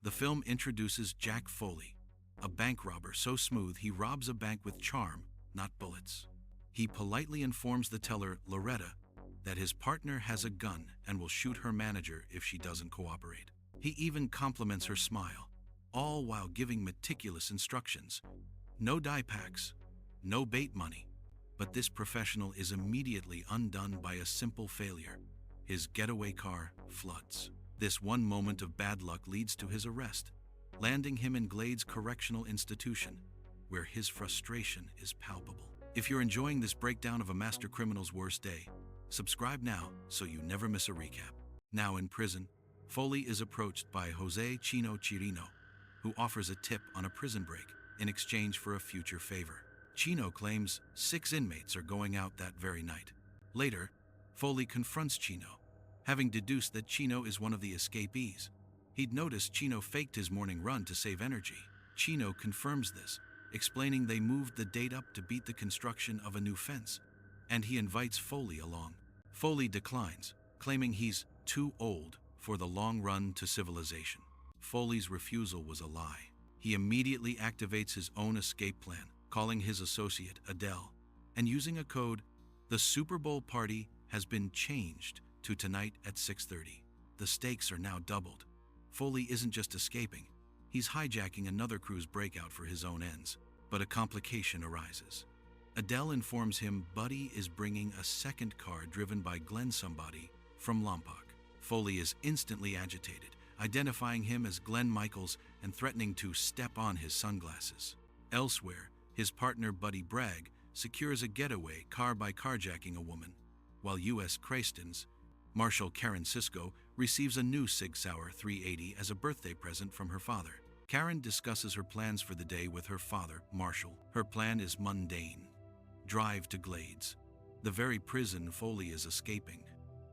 The film introduces Jack Foley, a bank robber so smooth he robs a bank with charm, not bullets. He politely informs the teller, Loretta, that his partner has a gun and will shoot her manager if she doesn't cooperate. He even compliments her smile, all while giving meticulous instructions. No die packs, no bait money. But this professional is immediately undone by a simple failure. His getaway car floods. This one moment of bad luck leads to his arrest, landing him in Glade's correctional institution, where his frustration is palpable. If you're enjoying this breakdown of a master criminal's worst day, subscribe now so you never miss a recap. Now in prison, Foley is approached by Jose Chino Chirino, who offers a tip on a prison break in exchange for a future favor. Chino claims 6 inmates are going out that very night. Later, Foley confronts Chino, having deduced that Chino is one of the escapees. He'd noticed Chino faked his morning run to save energy. Chino confirms this, explaining they moved the date up to beat the construction of a new fence, and he invites Foley along. Foley declines, claiming he's too old for the long run to civilization. Foley's refusal was a lie. He immediately activates his own escape plan, calling his associate Adele, and using a code. The Super Bowl party has been changed to tonight at 6:30. The stakes are now doubled. Foley isn't just escaping, he's hijacking another crew's breakout for his own ends. But a complication arises. Adele informs him Buddy is bringing a second car driven by Glenn somebody from Lompoc. Foley is instantly agitated, identifying him as Glenn Michaels and threatening to step on his sunglasses. Elsewhere, his partner Buddy Bragg secures a getaway car by carjacking a woman, while U.S. Crayston's Marshal Karen Sisko receives a new Sig Sauer 380 as a birthday present from her father. Karen discusses her plans for the day with her father, Marshall. Her plan is mundane: drive to Glades, the very prison Foley is escaping,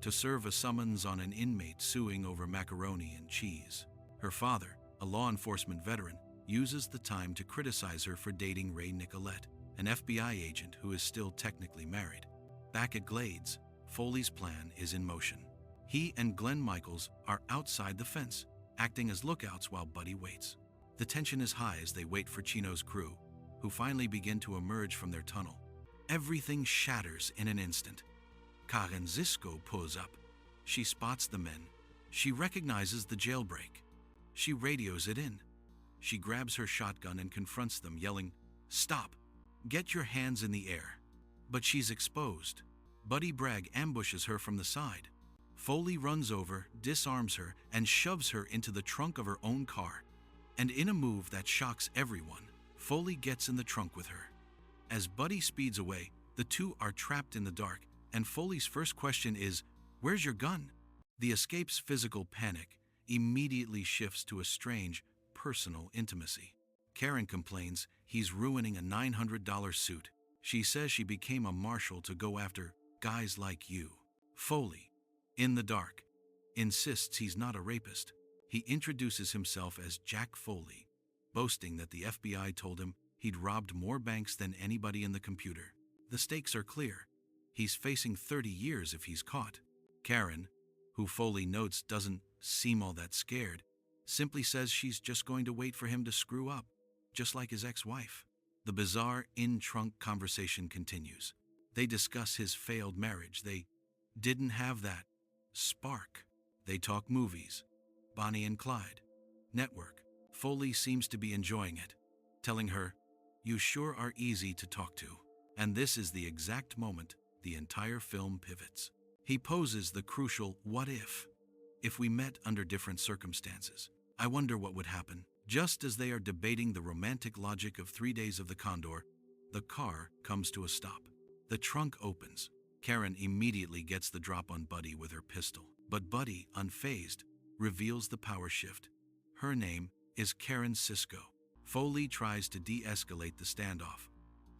to serve a summons on an inmate suing over macaroni and cheese. Her father, a law enforcement veteran, uses the time to criticize her for dating Ray Nicolette, an FBI agent who is still technically married. Back at Glades, Foley's plan is in motion. He and Glenn Michaels are outside the fence, acting as lookouts while Buddy waits. The tension is high as they wait for Chino's crew, who finally begin to emerge from their tunnel. Everything shatters in an instant. Karen Sisko pulls up. She spots the men. She recognizes the jailbreak. She radios it in. She grabs her shotgun and confronts them, yelling, "Stop! Get your hands in the air!" But she's exposed. Buddy Bragg ambushes her from the side. Foley runs over, disarms her, and shoves her into the trunk of her own car. And in a move that shocks everyone, Foley gets in the trunk with her. As Buddy speeds away, the two are trapped in the dark, and Foley's first question is, "Where's your gun?" The escape's physical panic immediately shifts to a strange, personal intimacy. Karen complains he's ruining a $900 suit. She says she became a marshal to go after guys like you. Foley, in the dark, insists he's not a rapist. He introduces himself as Jack Foley, boasting that the FBI told him he'd robbed more banks than anybody in the computer. The stakes are clear. He's facing 30 years if he's caught. Karen, who Foley notes doesn't seem all that scared, simply says she's just going to wait for him to screw up, just like his ex-wife. The bizarre in-trunk conversation continues. They discuss his failed marriage. They didn't have that spark. They talk movies, Bonnie and Clyde, network. Foley seems to be enjoying it, telling her, "You sure are easy to talk to." And this is the exact moment the entire film pivots. He poses the crucial "what if?" If we met under different circumstances, I wonder what would happen. Just as they are debating the romantic logic of 3 Days of the Condor, the car comes to a stop. The trunk opens. Karen immediately gets the drop on Buddy with her pistol. But Buddy, unfazed, reveals the power shift. Her name is Karen Sisko. Foley tries to de-escalate the standoff,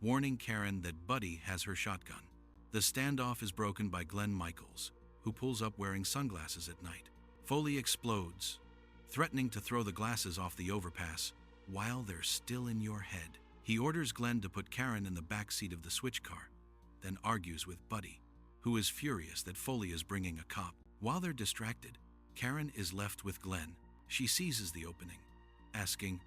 warning Karen that Buddy has her shotgun. The standoff is broken by Glenn Michaels, who pulls up wearing sunglasses at night. Foley explodes, threatening to throw the glasses off the overpass while they're still in your head. He orders Glenn to put Karen in the back seat of the switch car, then argues with Buddy, who is furious that Foley is bringing a cop. While they're distracted, Karen is left with Glenn. She seizes the opening, asking,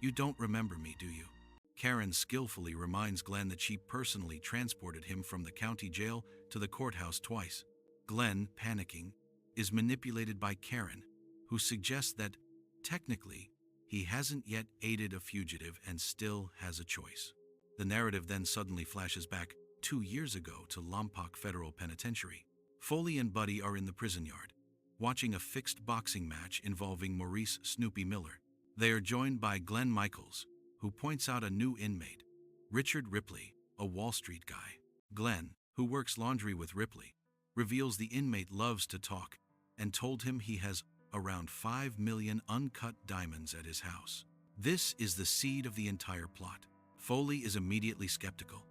"You don't remember me, do you?" Karen skillfully reminds Glenn that she personally transported him from the county jail to the courthouse twice. Glenn, panicking, is manipulated by Karen, who suggests that, technically, he hasn't yet aided a fugitive and still has a choice. The narrative then suddenly flashes back 2 years ago to Lompoc Federal Penitentiary. Foley and Buddy are in the prison yard, watching a fixed boxing match involving Maurice "Snoopy" Miller. They are joined by Glenn Michaels, who points out a new inmate, Richard Ripley, a Wall Street guy. Glenn, who works laundry with Ripley, reveals the inmate loves to talk and told him he has around 5 million uncut diamonds at his house. This is the seed of the entire plot. Foley is immediately skeptical,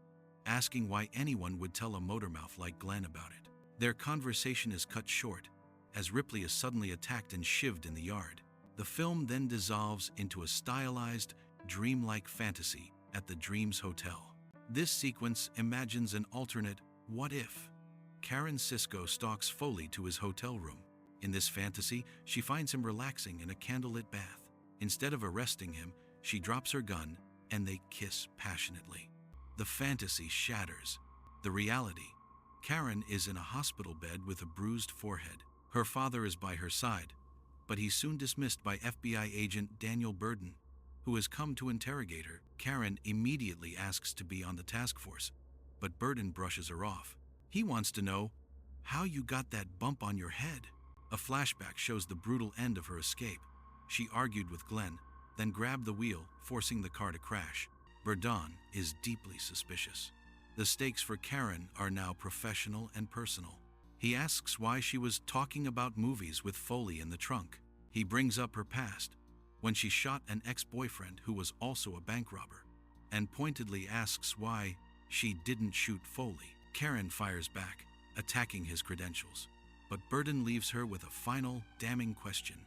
asking why anyone would tell a motormouth like Glenn about it. Their conversation is cut short, as Ripley is suddenly attacked and shivved in the yard. The film then dissolves into a stylized, dreamlike fantasy at the Dreams Hotel. This sequence imagines an alternate what if. Karen Sisko stalks Foley to his hotel room. In this fantasy, she finds him relaxing in a candlelit bath. Instead of arresting him, she drops her gun and they kiss passionately. The fantasy shatters. The reality. Karen is in a hospital bed with a bruised forehead. Her father is by her side, but he's soon dismissed by FBI agent Daniel Burden, who has come to interrogate her. Karen immediately asks to be on the task force, but Burden brushes her off. He wants to know how you got that bump on your head. A flashback shows the brutal end of her escape. She argued with Glenn, then grabbed the wheel, forcing the car to crash. Burden is deeply suspicious. The stakes for Karen are now professional and personal. He asks why she was talking about movies with Foley in the trunk. He brings up her past, when she shot an ex-boyfriend who was also a bank robber, and pointedly asks why she didn't shoot Foley. Karen fires back, attacking his credentials, but Burden leaves her with a final, damning question.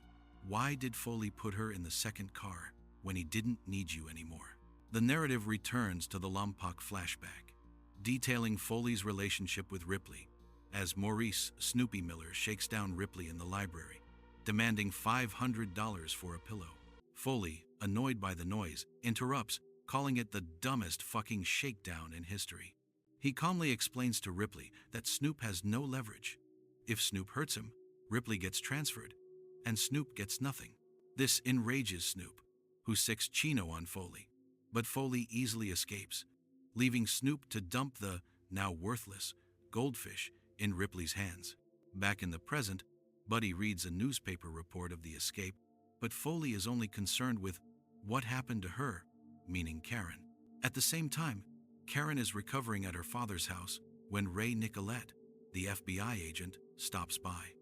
Why did Foley put her in the second car when he didn't need you anymore? The narrative returns to the Lompoc flashback, detailing Foley's relationship with Ripley, as Maurice "Snoopy" Miller shakes down Ripley in the library, demanding $500 for a pillow. Foley, annoyed by the noise, interrupts, calling it the dumbest fucking shakedown in history. He calmly explains to Ripley that Snoop has no leverage. If Snoop hurts him, Ripley gets transferred, and Snoop gets nothing. This enrages Snoop, who sicks Chino on Foley, but Foley easily escapes, leaving Snoop to dump the, now worthless, goldfish in Ripley's hands. Back in the present, Buddy reads a newspaper report of the escape, but Foley is only concerned with what happened to her, meaning Karen. At the same time, Karen is recovering at her father's house when Ray Nicolette, the FBI agent, stops by.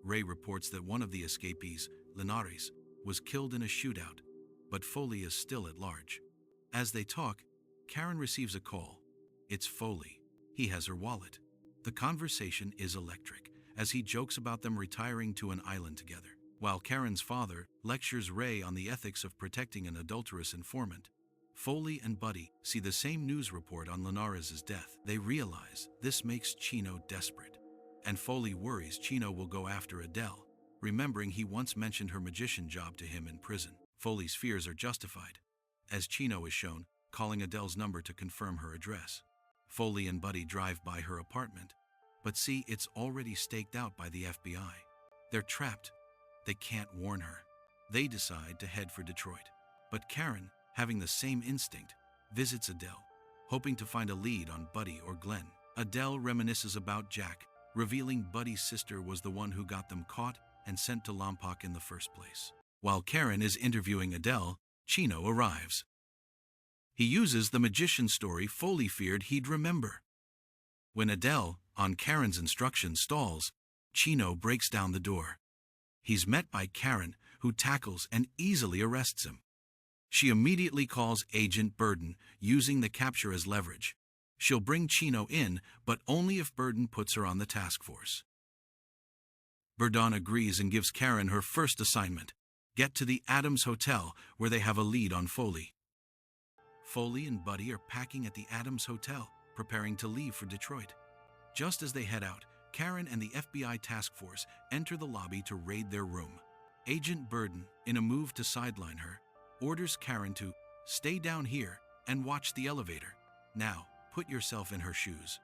Ray reports that one of the escapees, Linares, was killed in a shootout, but Foley is still at large. As they talk, Karen receives a call. It's Foley. He has her wallet. The conversation is electric, as he jokes about them retiring to an island together. While Karen's father lectures Ray on the ethics of protecting an adulterous informant, Foley and Buddy see the same news report on Linares' death. They realize this makes Chino desperate, and Foley worries Chino will go after Adele, remembering he once mentioned her magician job to him in prison. Foley's fears are justified, as Chino is shown calling Adele's number to confirm her address. Foley and Buddy drive by her apartment, but see it's already staked out by the FBI. They're trapped. They can't warn her. They decide to head for Detroit. But Karen, having the same instinct, visits Adele, hoping to find a lead on Buddy or Glenn. Adele reminisces about Jack, revealing Buddy's sister was the one who got them caught and sent to Lompoc in the first place. While Karen is interviewing Adele, Chino arrives. He uses the magician story Foley feared he'd remember. When Adele, on Karen's instruction, stalls, Chino breaks down the door. He's met by Karen, who tackles and easily arrests him. She immediately calls Agent Burden, using the capture as leverage. She'll bring Chino in, but only if Burden puts her on the task force. Burden agrees and gives Karen her first assignment: get to the Adams Hotel, where they have a lead on Foley. Foley and Buddy are packing at the Adams Hotel, preparing to leave for Detroit. Just as they head out, Karen and the FBI task force enter the lobby to raid their room. Agent Burden, in a move to sideline her, orders Karen to stay down here and watch the elevator. Now, put yourself in her shoes.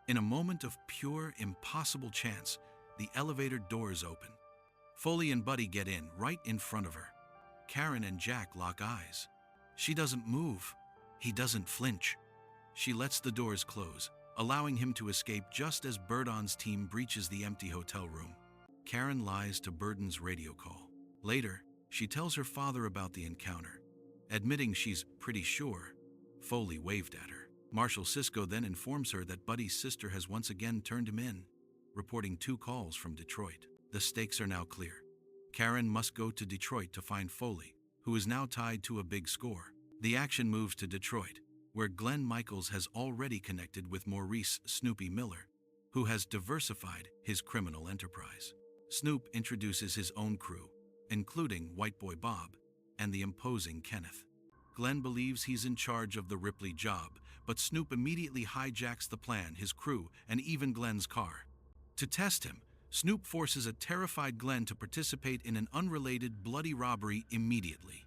In a moment of pure, impossible chance, the elevator doors open. Foley and Buddy get in right in front of her. Karen and Jack lock eyes. She doesn't move. He doesn't flinch. She lets the doors close, allowing him to escape just as Burden's team breaches the empty hotel room. Karen lies to Burden's radio call. Later, she tells her father about the encounter, admitting she's pretty sure Foley waved at her. Marshal Sisko then informs her that Buddy's sister has once again turned him in, reporting 2 calls from Detroit. The stakes are now clear. Karen must go to Detroit to find Foley, who is now tied to a big score. The action moves to Detroit, where Glenn Michaels has already connected with Maurice "Snoopy" Miller, who has diversified his criminal enterprise. Snoop introduces his own crew, including White Boy Bob and the imposing Kenneth. Glenn believes he's in charge of the Ripley job, but Snoop immediately hijacks the plan, his crew, and even Glenn's car. To test him, Snoop forces a terrified Glenn to participate in an unrelated bloody robbery immediately.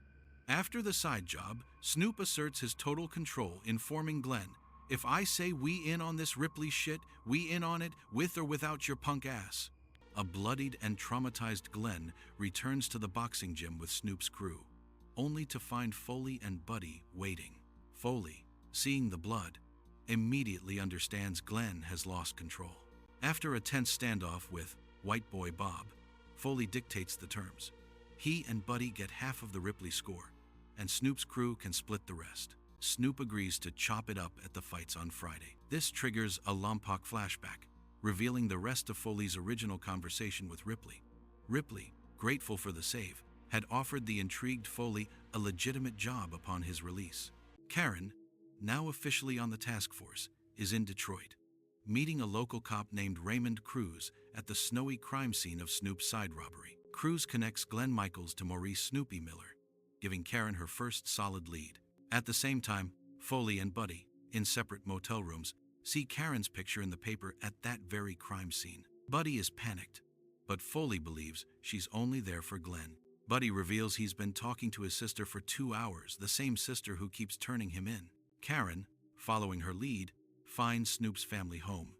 After the side job, Snoop asserts his total control, informing Glenn, "If I say we in on this Ripley shit, we in on it, with or without your punk ass." A bloodied and traumatized Glenn returns to the boxing gym with Snoop's crew, only to find Foley and Buddy waiting. Foley, seeing the blood, immediately understands Glenn has lost control. After a tense standoff with White Boy Bob, Foley dictates the terms. He and Buddy get half of the Ripley score, and Snoop's crew can split the rest. Snoop agrees to chop it up at the fights on Friday. This triggers a Lompoc flashback, revealing the rest of Foley's original conversation with Ripley. Ripley, grateful for the save, had offered the intrigued Foley a legitimate job upon his release. Karen, now officially on the task force, is in Detroit, meeting a local cop named Raymond Cruz at the snowy crime scene of Snoop's side robbery. Cruz connects Glenn Michaels to Maurice "Snoopy" Miller, giving Karen her first solid lead. At the same time, Foley and Buddy, in separate motel rooms, see Karen's picture in the paper at that very crime scene. Buddy is panicked, but Foley believes she's only there for Glenn. Buddy reveals he's been talking to his sister for 2 hours, the same sister who keeps turning him in. Karen, following her lead, finds Snoop's family home,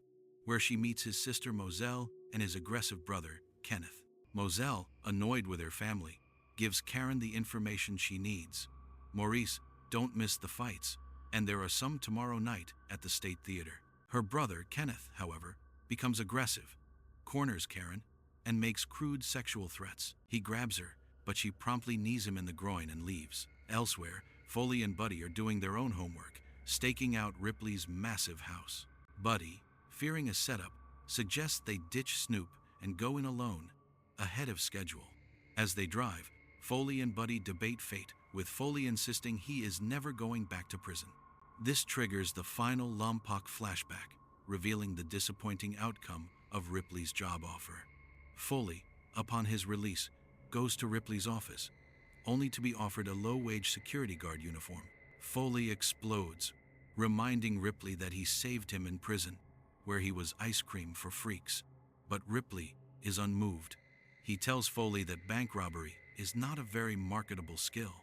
where she meets his sister Moselle and his aggressive brother, Kenneth. Moselle, annoyed with her family, gives Karen the information she needs. Maurice, don't miss the fights, and there are some tomorrow night at the State Theater. Her brother, Kenneth, however, becomes aggressive, corners Karen, and makes crude sexual threats. He grabs her, but she promptly knees him in the groin and leaves. Elsewhere, Foley and Buddy are doing their own homework, staking out Ripley's massive house. Buddy, fearing a setup, suggests they ditch Snoop and go in alone, ahead of schedule. As they drive, Foley and Buddy debate fate, with Foley insisting he is never going back to prison. This triggers the final Lompoc flashback, revealing the disappointing outcome of Ripley's job offer. Foley, upon his release, goes to Ripley's office, only to be offered a low-wage security guard uniform. Foley explodes, reminding Ripley that he saved him in prison, where he was ice cream for freaks. But Ripley is unmoved. He tells Foley that bank robbery is not a very marketable skill.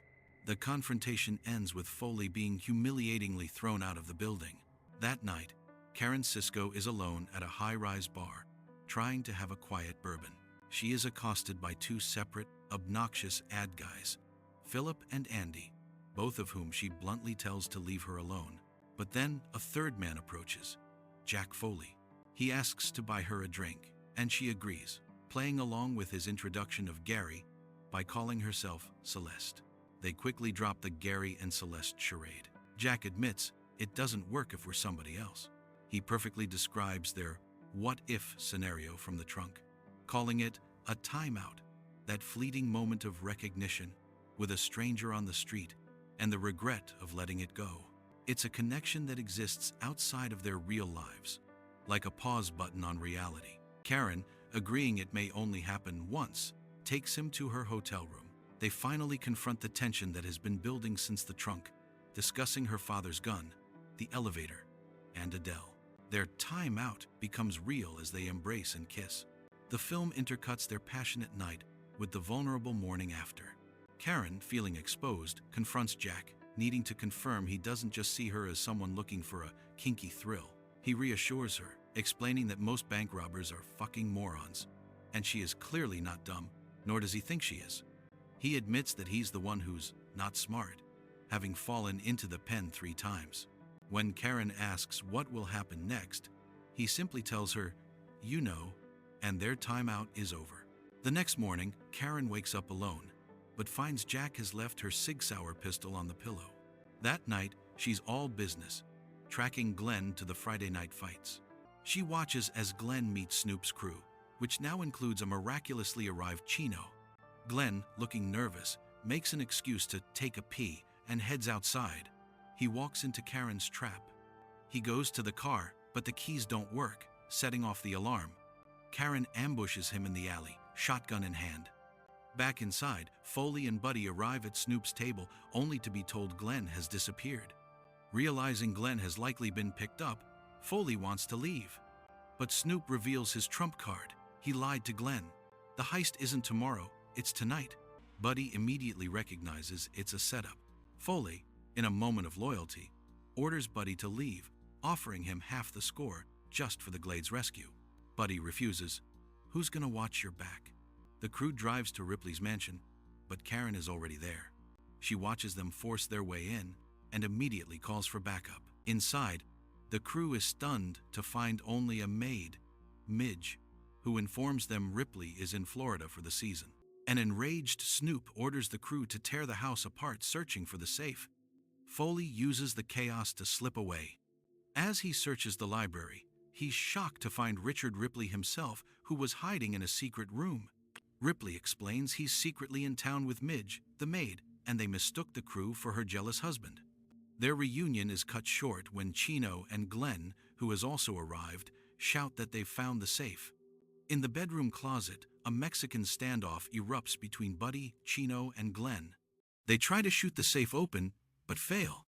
The confrontation ends with Foley being humiliatingly thrown out of the building. That night, Karen Sisko is alone at a high-rise bar, trying to have a quiet bourbon. She is accosted by 2 separate, obnoxious ad guys, Philip and Andy, both of whom she bluntly tells to leave her alone. But then a third man approaches, Jack Foley. He asks to buy her a drink, and she agrees, playing along with his introduction of Gary by calling herself Celeste. They quickly drop the Gary and Celeste charade. Jack admits it doesn't work if we're somebody else. He perfectly describes their what-if scenario from the trunk, calling it a timeout, that fleeting moment of recognition with a stranger on the street and the regret of letting it go. It's a connection that exists outside of their real lives, like a pause button on reality. Karen, agreeing it may only happen once, takes him to her hotel room. They finally confront the tension that has been building since the trunk, discussing her father's gun, the elevator, and Adele. Their time out becomes real as they embrace and kiss. The film intercuts their passionate night with the vulnerable morning after. Karen, feeling exposed, confronts Jack, needing to confirm he doesn't just see her as someone looking for a kinky thrill. He reassures her, explaining that most bank robbers are fucking morons, and she is clearly not dumb, nor does he think she is. He admits that he's the one who's not smart, having fallen into the pen 3 times. When Karen asks what will happen next, he simply tells her, "You know," and their timeout is over. The next morning, Karen wakes up alone, but finds Jack has left her Sig Sauer pistol on the pillow. That night, she's all business, tracking Glenn to the Friday night fights. She watches as Glenn meets Snoop's crew, which now includes a miraculously arrived Chino. Glenn, looking nervous, makes an excuse to take a pee and heads outside. He walks into Karen's trap. He goes to the car, but the keys don't work, setting off the alarm. Karen ambushes him in the alley, shotgun in hand. Back inside, Foley and Buddy arrive at Snoop's table only to be told Glenn has disappeared. Realizing Glenn has likely been picked up, Foley wants to leave. But Snoop reveals his trump card. He lied to Glenn. The heist isn't tomorrow, it's tonight. Buddy immediately recognizes it's a setup. Foley, in a moment of loyalty, orders Buddy to leave, offering him half the score just for the Glade's rescue. Buddy refuses. Who's gonna watch your back? The crew drives to Ripley's mansion, but Karen is already there. She watches them force their way in and immediately calls for backup. Inside, the crew is stunned to find only a maid, Midge, who informs them Ripley is in Florida for the season. An enraged Snoop orders the crew to tear the house apart searching for the safe. Foley uses the chaos to slip away. As he searches the library, he's shocked to find Richard Ripley himself, who was hiding in a secret room. Ripley explains he's secretly in town with Midge, the maid, and they mistook the crew for her jealous husband. Their reunion is cut short when Chino and Glenn, who has also arrived, shout that they've found the safe. In the bedroom closet, a Mexican standoff erupts between Buddy, Chino, and Glenn. They try to shoot the safe open, but fail.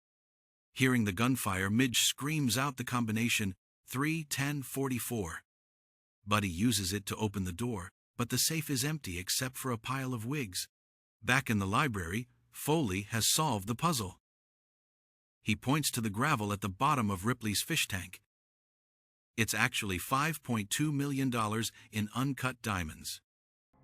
Hearing the gunfire, Midge screams out the combination 3-10-44. Buddy uses it to open the door, but the safe is empty except for a pile of wigs. Back in the library, Foley has solved the puzzle. He points to the gravel at the bottom of Ripley's fish tank. It's actually $5.2 million in uncut diamonds.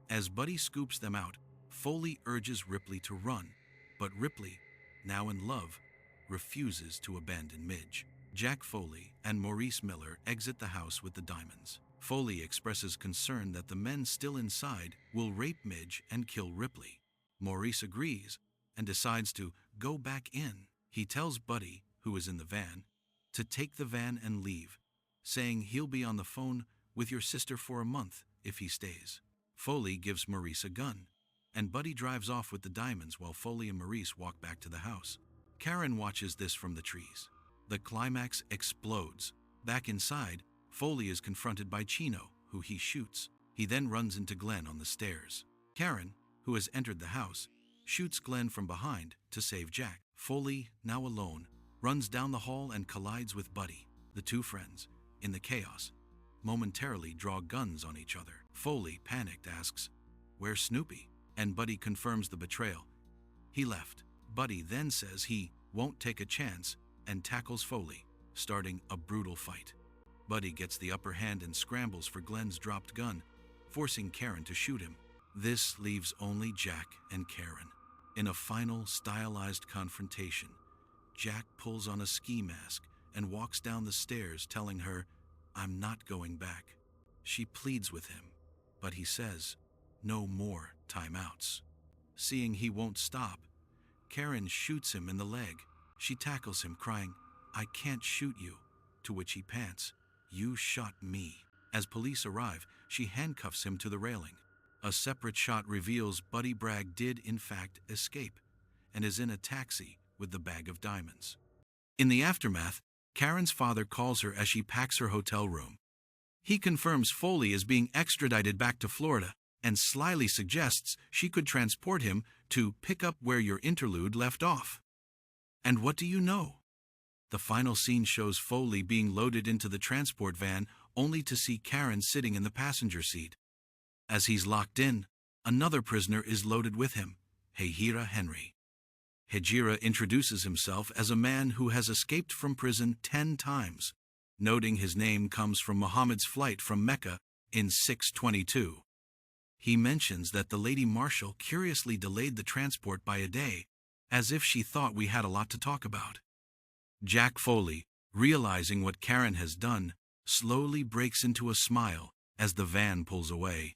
As Buddy scoops them out, Foley urges Ripley to run, but Ripley, now in love, refuses to abandon Midge. Jack Foley and Maurice Miller exit the house with the diamonds. Foley expresses concern that the men still inside will rape Midge and kill Ripley. Maurice agrees and decides to go back in. He tells Buddy, who is in the van, to take the van and leave, saying he'll be on the phone with your sister for a month if he stays. Foley gives Maurice a gun, and Buddy drives off with the diamonds while Foley and Maurice walk back to the house. Karen watches this from the trees. The climax explodes. Back inside, Foley is confronted by Chino, who he shoots. He then runs into Glenn on the stairs. Karen, who has entered the house, shoots Glenn from behind to save Jack. Foley, now alone, runs down the hall and collides with Buddy. The two friends, in the chaos, momentarily draw guns on each other. Foley, panicked, asks, "Where's Snoopy?" And Buddy confirms the betrayal. He left. Buddy then says he won't take a chance and tackles Foley, starting a brutal fight. Buddy gets the upper hand and scrambles for Glenn's dropped gun, forcing Karen to shoot him. This leaves only Jack and Karen. In a final stylized confrontation, Jack pulls on a ski mask and walks down the stairs telling her, "I'm not going back." She pleads with him, but he says, "No more timeouts." Seeing he won't stop, Karen shoots him in the leg. She tackles him, crying, "I can't shoot you," to which he pants, "You shot me." As police arrive, she handcuffs him to the railing. A separate shot reveals Buddy Bragg did in fact escape and is in a taxi with the bag of diamonds. In the aftermath, Karen's father calls her as she packs her hotel room. He confirms Foley is being extradited back to Florida and slyly suggests she could transport him to pick up where your interlude left off. And what do you know? The final scene shows Foley being loaded into the transport van only to see Karen sitting in the passenger seat. As he's locked in, Another prisoner is loaded with him, Hejira Henry. Hejira introduces himself as a man who has escaped from prison 10 times, noting his name comes from Muhammad's flight from Mecca in 622. He mentions that the Lady Marshal curiously delayed the transport by a day, as if she thought we had a lot to talk about. Jack Foley, realizing what Karen has done, slowly breaks into a smile as the van pulls away.